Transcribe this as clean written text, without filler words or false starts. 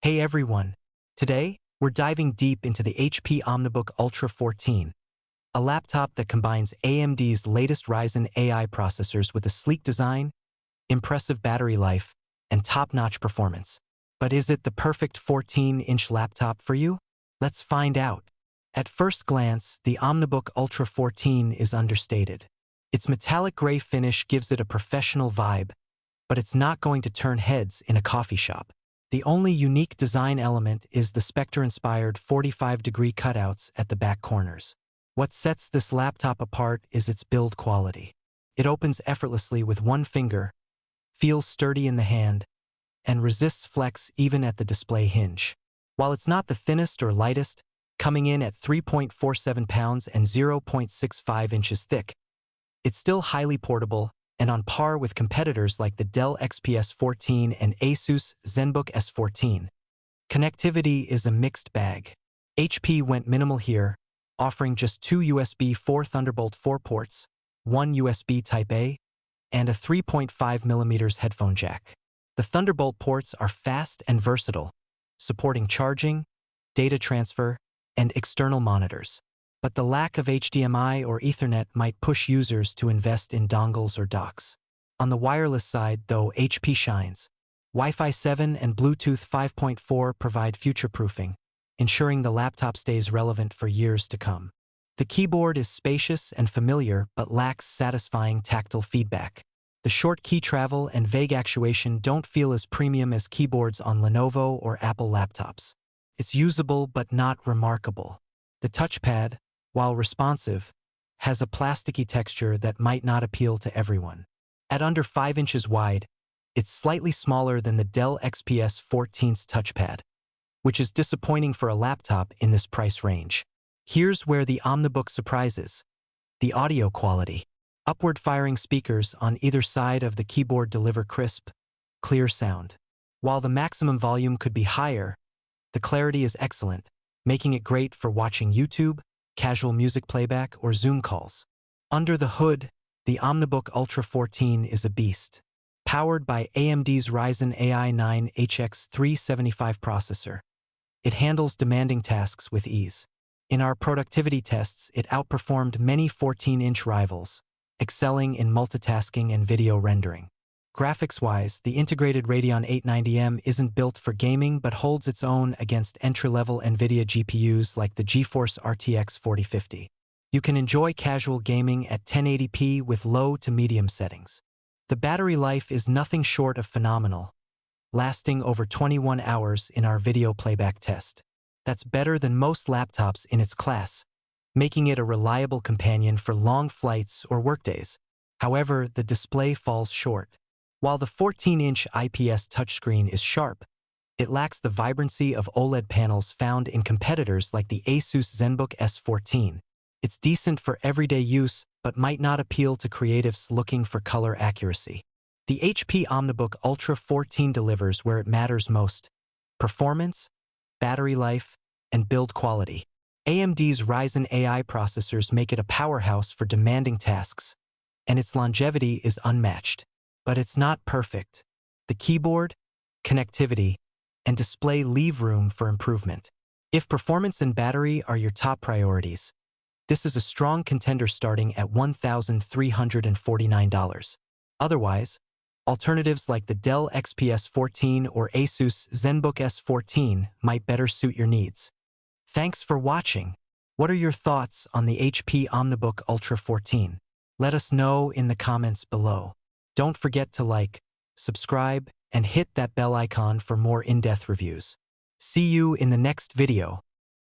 Hey everyone! Today, we're diving deep into the HP Omnibook Ultra 14, a laptop that combines AMD's latest Ryzen AI processors with a sleek design, impressive battery life, and top-notch performance. But is it the perfect 14-inch laptop for you? Let's find out. At first glance, the Omnibook Ultra 14 is understated. Its metallic gray finish gives it a professional vibe, but it's not going to turn heads in a coffee shop. The only unique design element is the Spectre-inspired 45-degree cutouts at the back corners. What sets this laptop apart is its build quality. It opens effortlessly with one finger, feels sturdy in the hand, and resists flex even at the display hinge. While it's not the thinnest or lightest, coming in at 3.47 pounds and 0.65 inches thick, it's still highly portable and on par with competitors like the Dell XPS 14 and Asus ZenBook S14. Connectivity is a mixed bag. HP went minimal here, offering just two USB 4 Thunderbolt 4 ports, one USB Type-A, and a 3.5mm headphone jack. The Thunderbolt ports are fast and versatile, supporting charging, data transfer, and external monitors. But the lack of HDMI or Ethernet might push users to invest in dongles or docks. On the wireless side, though, HP shines. Wi-Fi 7 and Bluetooth 5.4 provide future-proofing, ensuring the laptop stays relevant for years to come. The keyboard is spacious and familiar but lacks satisfying tactile feedback. The short key travel and vague actuation don't feel as premium as keyboards on Lenovo or Apple laptops. It's usable but not remarkable. The touchpad, while responsive, has a plasticky texture that might not appeal to everyone. At under 5 inches wide, it's slightly smaller than the Dell XPS 14's touchpad, which is disappointing for a laptop in this price range. Here's where the Omnibook surprises: the audio quality. Upward-firing speakers on either side of the keyboard deliver crisp, clear sound. While the maximum volume could be higher, the clarity is excellent, making it great for watching YouTube, casual music playback, or Zoom calls. Under the hood, the Omnibook Ultra 14 is a beast. Powered by AMD's Ryzen AI 9 HX375 processor, it handles demanding tasks with ease. In our productivity tests, it outperformed many 14-inch rivals, excelling in multitasking and video rendering. Graphics-wise, the integrated Radeon 890M isn't built for gaming but holds its own against entry-level NVIDIA GPUs like the GeForce RTX 4050. You can enjoy casual gaming at 1080p with low to medium settings. The battery life is nothing short of phenomenal, lasting over 21 hours in our video playback test. That's better than most laptops in its class, making it a reliable companion for long flights or workdays. However, the display falls short. While the 14-inch IPS touchscreen is sharp, it lacks the vibrancy of OLED panels found in competitors like the Asus ZenBook S14. It's decent for everyday use, but might not appeal to creatives looking for color accuracy. The HP Omnibook Ultra 14 delivers where it matters most: performance, battery life, and build quality. AMD's Ryzen AI processors make it a powerhouse for demanding tasks, and its longevity is unmatched. But it's not perfect. The keyboard, connectivity, and display leave room for improvement. If performance and battery are your top priorities, this is a strong contender starting at $1,349. Otherwise, alternatives like the Dell XPS 14 or Asus ZenBook S14 might better suit your needs. Thanks for watching. What are your thoughts on the HP Omnibook Ultra 14? Let us know in the comments below. Don't forget to like, subscribe, and hit that bell icon for more in-depth reviews. See you in the next video.